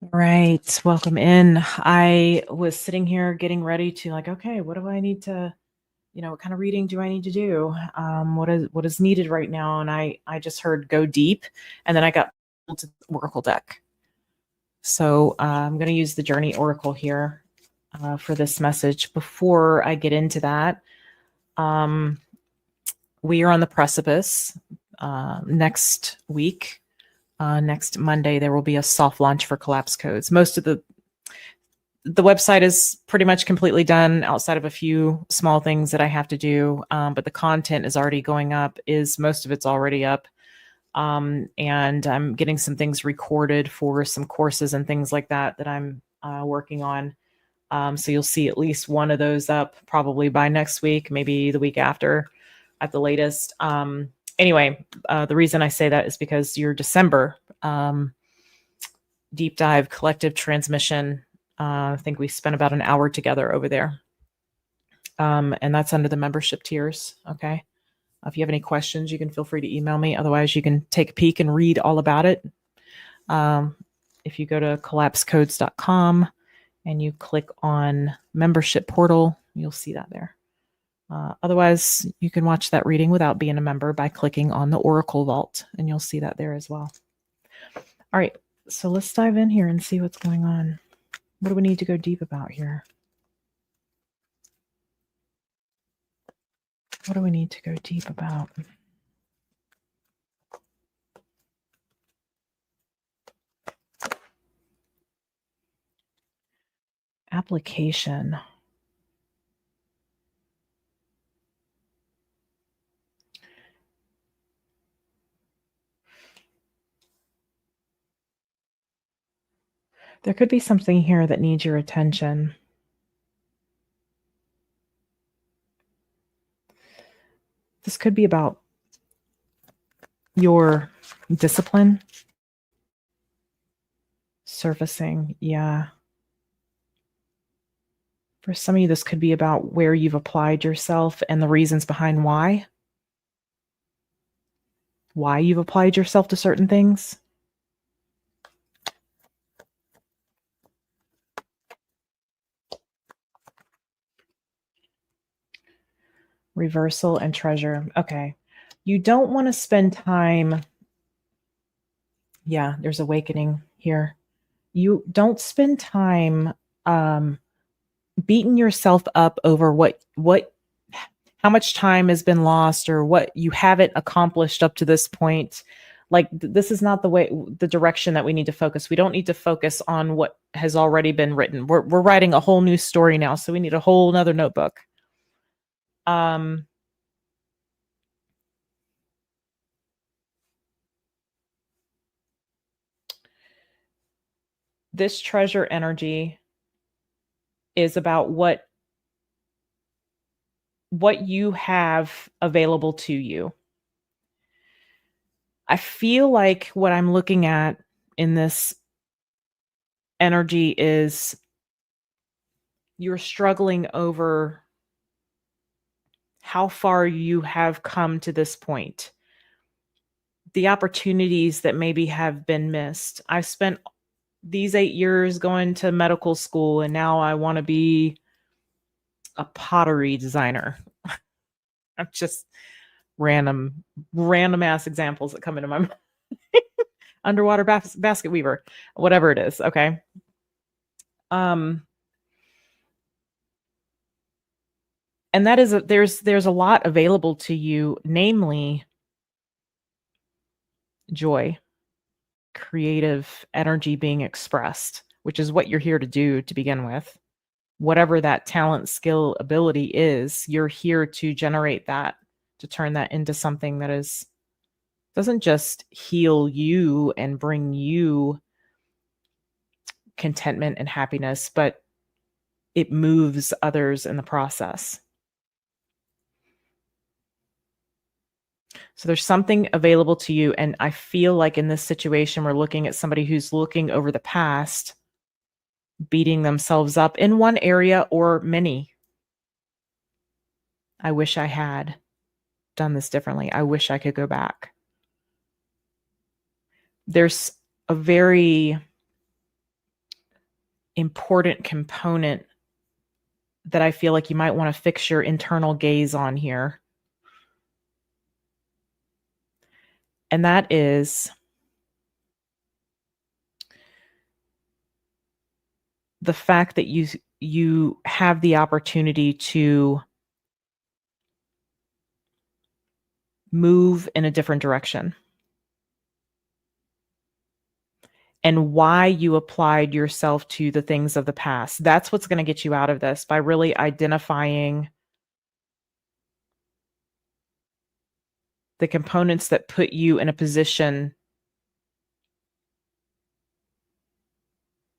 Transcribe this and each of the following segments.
Right. Welcome in. I was sitting here getting ready to okay, what do I need to, what kind of reading do I need to do? What is needed right now? And I just heard go deep, and then I got pulled to the Oracle deck. So I'm going to use the Journey Oracle here for this message. Before I get into that, um, we are on the precipice. Next week, next Monday, there will be a soft launch for Collapse Codes. Most of the website is pretty much completely done outside of a few small things that I have to do. But the content is already going up, most of it's already up. And I'm getting some things recorded for some courses and things like that I'm working on. So you'll see at least one of those up probably by next week, maybe the week after at the latest. Anyway, the reason I say that is because your December deep dive collective transmission, I think we spent about an hour together over there. And that's under the membership tiers. Okay. If you have any questions, you can feel free to email me. Otherwise, you can take a peek and read all about it. If you go to collapsecodes.com and you click on membership portal, you'll see that there. Otherwise, you can watch that reading without being a member by clicking on the Oracle Vault, and you'll see that there as well. All right. So let's dive in here and see what's going on. What do we need to go deep about here? What do we need to go deep about? Application. There could be something here that needs your attention. This could be about your discipline surfacing. Yeah. For some of you, this could be about where you've applied yourself and the reasons behind why you've applied yourself to certain things. Reversal and treasure. Okay. You don't want to spend time. Yeah, there's awakening here. You don't spend time beating yourself up over how much time has been lost or what you haven't accomplished up to this point. Like this is not the direction that we need to focus. We don't need to focus on what has already been written. We're writing a whole new story now, so we need a whole nother notebook. This treasure energy is about what you have available to you. I feel like what I'm looking at in this energy is you're struggling over how far you have come to this point, the opportunities that maybe have been missed. I've spent these 8 years going to medical school, and now I want to be a pottery designer. I'm just random ass examples that come into my mind. Underwater basket weaver, whatever it is. Okay. And that is there's a lot available to you, namely joy, creative energy being expressed, which is what you're here to do to begin with. Whatever that talent, skill, ability is, you're here to generate that, to turn that into something that doesn't just heal you and bring you contentment and happiness, but it moves others in the process. So there's something available to you. And I feel like in this situation, we're looking at somebody who's looking over the past, beating themselves up in one area or many. I wish I had done this differently. I wish I could go back. There's a very important component that I feel like you might want to fix your internal gaze on here. And that is the fact that you have the opportunity to move in a different direction, and why you applied yourself to the things of the past. That's what's going to get you out of this, by really identifying the components that put you in a position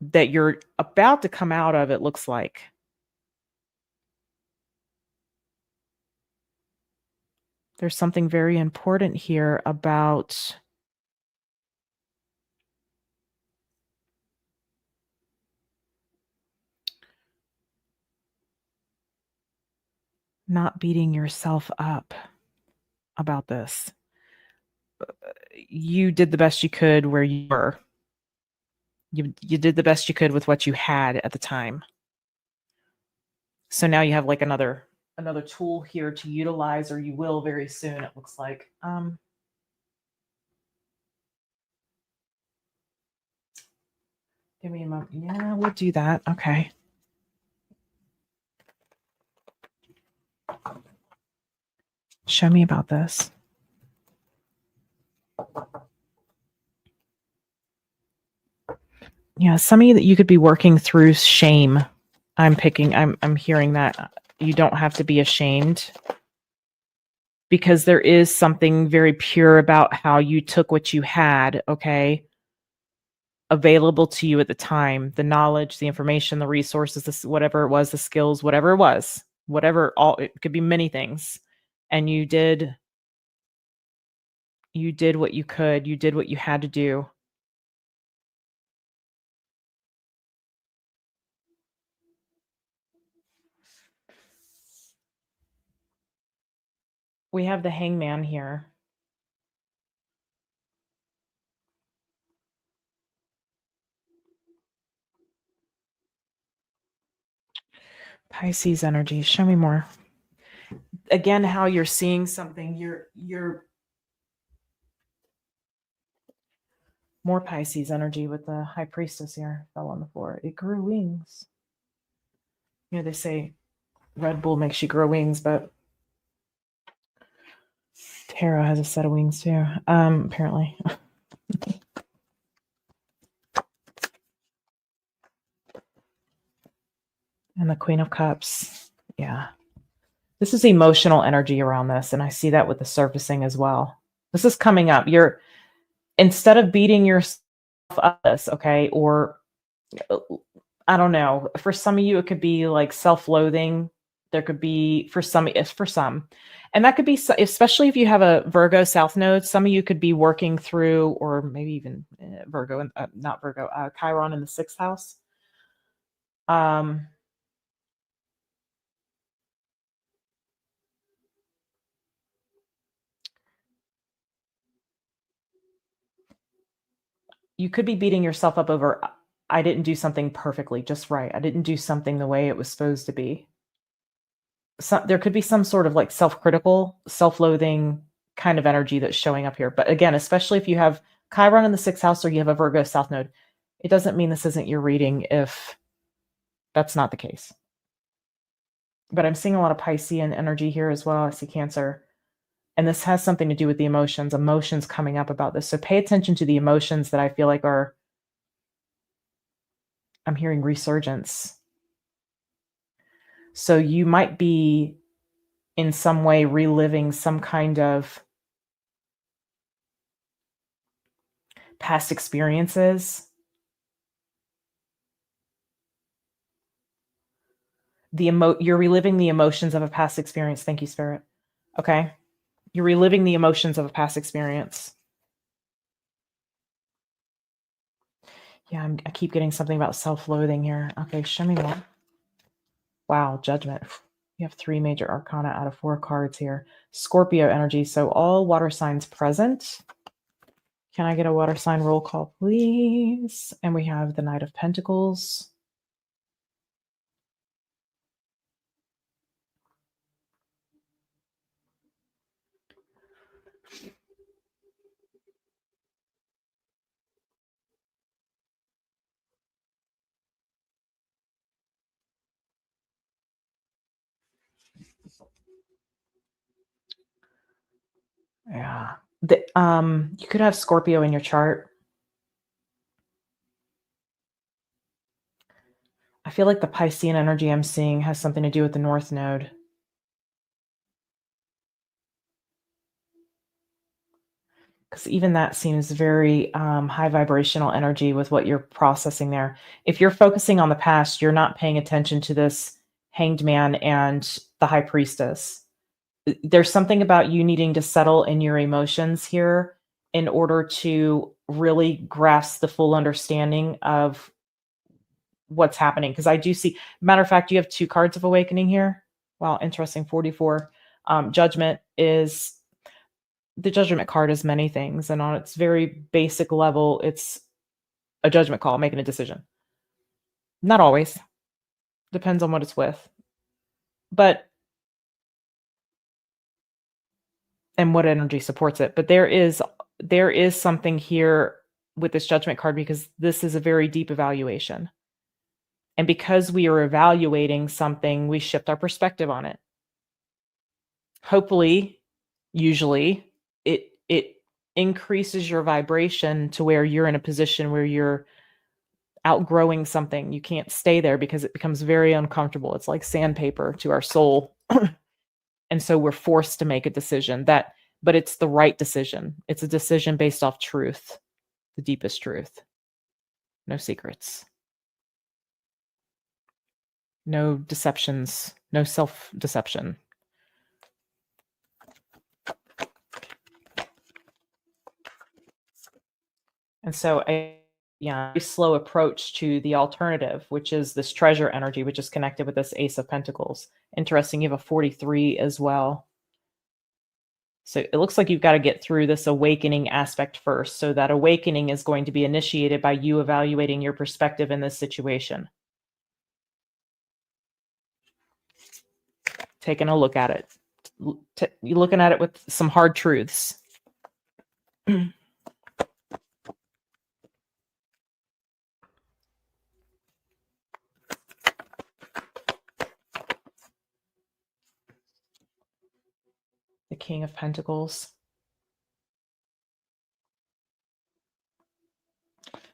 that you're about to come out of, it looks like. There's something very important here about not beating yourself up about this. You did the best you could where you were. You did the best you could with what you had at the time. So now you have like another tool here to utilize, or you will very soon, it looks like. Give me a moment. Yeah, we'll do that. Okay. Show me about this. Yeah, some of you that you could be working through shame. I'm hearing that you don't have to be ashamed, because there is something very pure about how you took what you had, okay, available to you at the time, the knowledge, the information, the resources, this, whatever it was, the skills, whatever it was, it could be many things. And you did what you could, you did what you had to do. We have the Hangman here. Pisces energy. Show me more. Again, how you're seeing something. You're more Pisces energy with the High Priestess here. Fell on the floor. It grew wings. You know, they say Red Bull makes you grow wings, but Tarot has a set of wings too, apparently. And the Queen of Cups. Yeah. This is emotional energy around this, and I see that with the surfacing as well. This is coming up. Instead of beating yourself up, okay, or I don't know, for some of you it could be like self-loathing. There could be for some, and that could be, especially if you have a Virgo South Node, some of you could be working through, or maybe even Virgo and not Virgo, Chiron in the 6th house. You could be beating yourself up over, I didn't do something perfectly, just right. I didn't do something the way it was supposed to be. There could be some sort of like self-critical, self-loathing kind of energy that's showing up here. But again, especially if you have Chiron in the 6th house or you have a Virgo South Node, it doesn't mean this isn't your reading if that's not the case. But I'm seeing a lot of Piscean energy here as well. I see Cancer. And this has something to do with the emotions coming up about this. So pay attention to the emotions that I feel like I'm hearing resurgence. So you might be in some way reliving some kind of past experiences. You're reliving the emotions of a past experience. Thank you, Spirit. Okay. You're reliving the emotions of a past experience. Yeah, I keep getting something about self-loathing here. Okay, show me more. Wow, Judgment. You have 3 major arcana out of 4 cards here. Scorpio energy. So all water signs present. Can I get a water sign roll call, please? And we have the Knight of Pentacles. Yeah. You could have Scorpio in your chart. I feel like the Piscean energy I'm seeing has something to do with the North Node. Because even that seems very high vibrational energy with what you're processing there. If you're focusing on the past, you're not paying attention to this Hanged Man and the High Priestess. There's something about you needing to settle in your emotions here in order to really grasp the full understanding of what's happening. Because I do see, matter of fact, you have two cards of awakening here. Wow, interesting. 44. Judgment is the judgment card is many things, and on its very basic level, it's a judgment call, making a decision. Not always. Depends on what it's with. But and what energy supports it. But there is something here with this judgment card because this is a very deep evaluation. And because we are evaluating something, we shift our perspective on it. Hopefully, usually, it increases your vibration to where you're in a position where you're outgrowing something. You can't stay there because it becomes very uncomfortable. It's like sandpaper to our soul. And so we're forced to make a decision but it's the right decision. It's a decision based off truth, the deepest truth. No secrets. No deceptions, no self-deception. And so very slow approach to the alternative, which is this treasure energy, which is connected with this Ace of Pentacles. Interesting, you have a 43 as well. So it looks like you've got to get through this awakening aspect first. So that awakening is going to be initiated by you evaluating your perspective in this situation. Taking a look at it. You're looking at it with some hard truths. The King of Pentacles.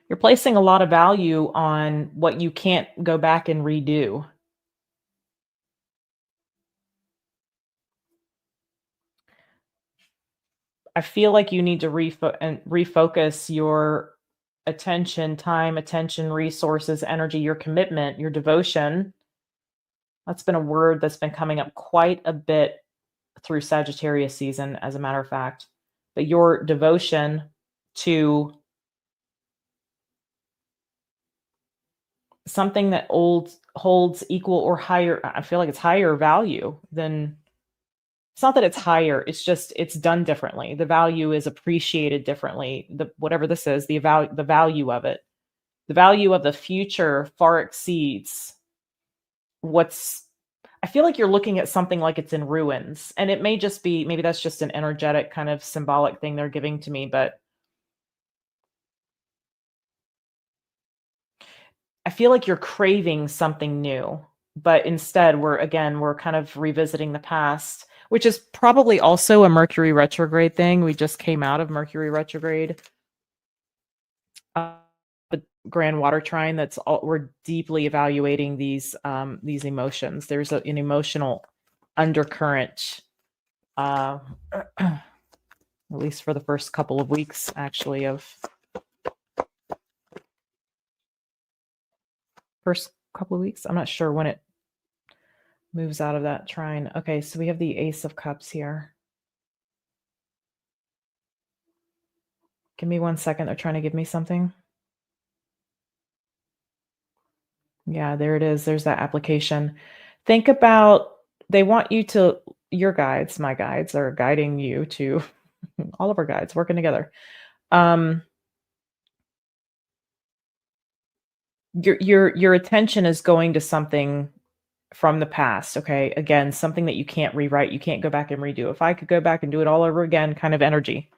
You're placing a lot of value on what you can't go back and redo. I feel like you need to refocus your attention, resources, energy, your commitment, your devotion. That's been a word that's been coming up quite a bit through Sagittarius season, as a matter of fact. But your devotion to something that holds equal or higher, I feel like it's higher value than, it's not that it's higher, it's just it's done differently. The value is appreciated differently. Whatever this is, the value of it. The value of the future far exceeds what's, I feel like you're looking at something like it's in ruins. And it may just be, maybe that's just an energetic kind of symbolic thing they're giving to me, but I feel like you're craving something new. But instead, we're kind of revisiting the past, which is probably also a Mercury retrograde thing. We just came out of Mercury retrograde. The grand water trine, we're deeply evaluating these emotions. There's an emotional undercurrent, at least for the first couple of weeks, actually, of first couple of weeks. I'm not sure when it moves out of that trine. Okay, so we have the Ace of Cups here. Give me 1 second. They're trying to give me something. Yeah, there it is. There's that application. Think about, they want you to, your guides, my guides are guiding you to all of our guides working together. Your attention is going to something from the past. Okay. Again, something that you can't rewrite. You can't go back and redo. If I could go back and do it all over again, kind of energy.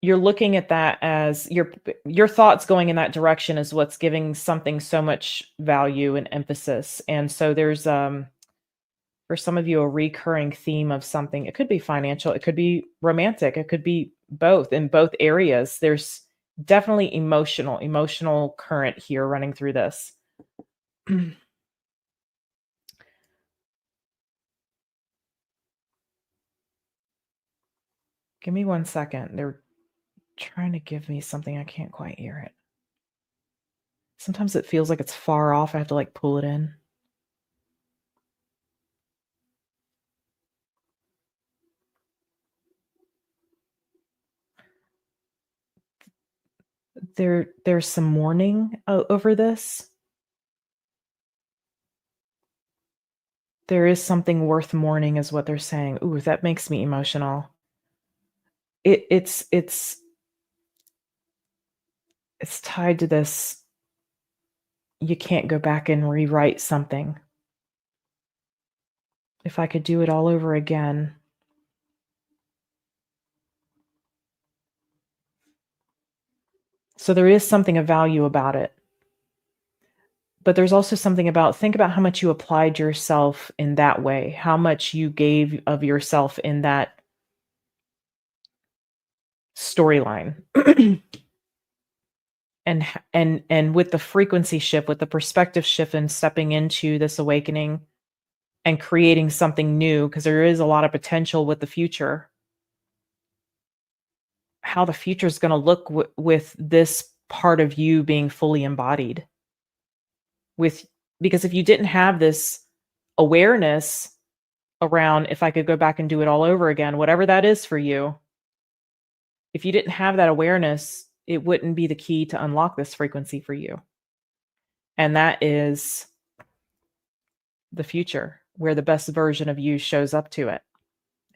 you're looking at that as your thoughts going in that direction is what's giving something so much value and emphasis. And so there's for some of you a recurring theme of something. It could be financial, it could be romantic, it could be both. In both areas, there's definitely emotional current here running through this. Give me 1 second. They're trying to give me something. I can't quite hear it. Sometimes it feels like it's far off. I have to like pull it in. There's some mourning over this. There is something worth mourning is what they're saying. Ooh, that makes me emotional. It's tied to this. You can't go back and rewrite something. If I could do it all over again. So there is something of value about it. But there's also something about, think about how much you applied yourself in that way, how much you gave of yourself in that storyline. and with the frequency shift, with the perspective shift and stepping into this awakening and creating something new, because there is a lot of potential with the future, how the future is going to look with this part of you being fully embodied. Because if you didn't have this awareness around, if I could go back and do it all over again, whatever that is for you, if you didn't have that awareness, it wouldn't be the key to unlock this frequency for you. And that is the future, where the best version of you shows up to it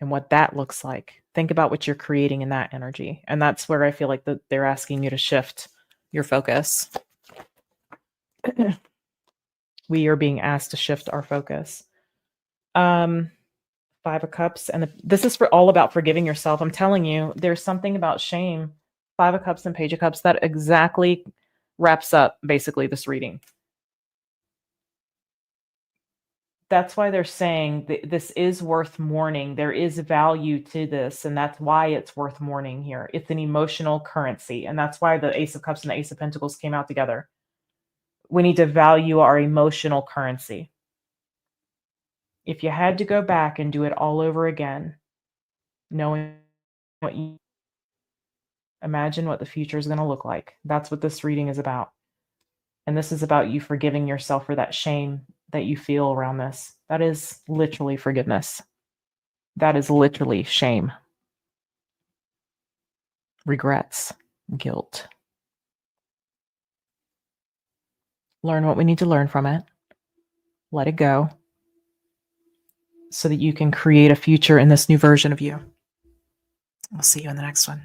and what that looks like. Think about what you're creating in that energy. And that's where I feel like they're asking you to shift your focus. We are being asked to shift our focus. 5 of Cups. And this is all about forgiving yourself. I'm telling you, there's something about shame. 5 of Cups and Page of Cups that exactly wraps up basically this reading. That's why they're saying this is worth mourning. There is value to this, and that's why it's worth mourning here. It's an emotional currency, and that's why the Ace of Cups and the Ace of Pentacles came out together. We need to value our emotional currency. If you had to go back and do it all over again, knowing what you imagine what the future is going to look like. That's what this reading is about. And this is about you forgiving yourself for that shame that you feel around this. That is literally forgiveness. That is literally shame, regrets, guilt. Learn what we need to learn from it. Let it go so that you can create a future in this new version of you. I'll see you in the next one.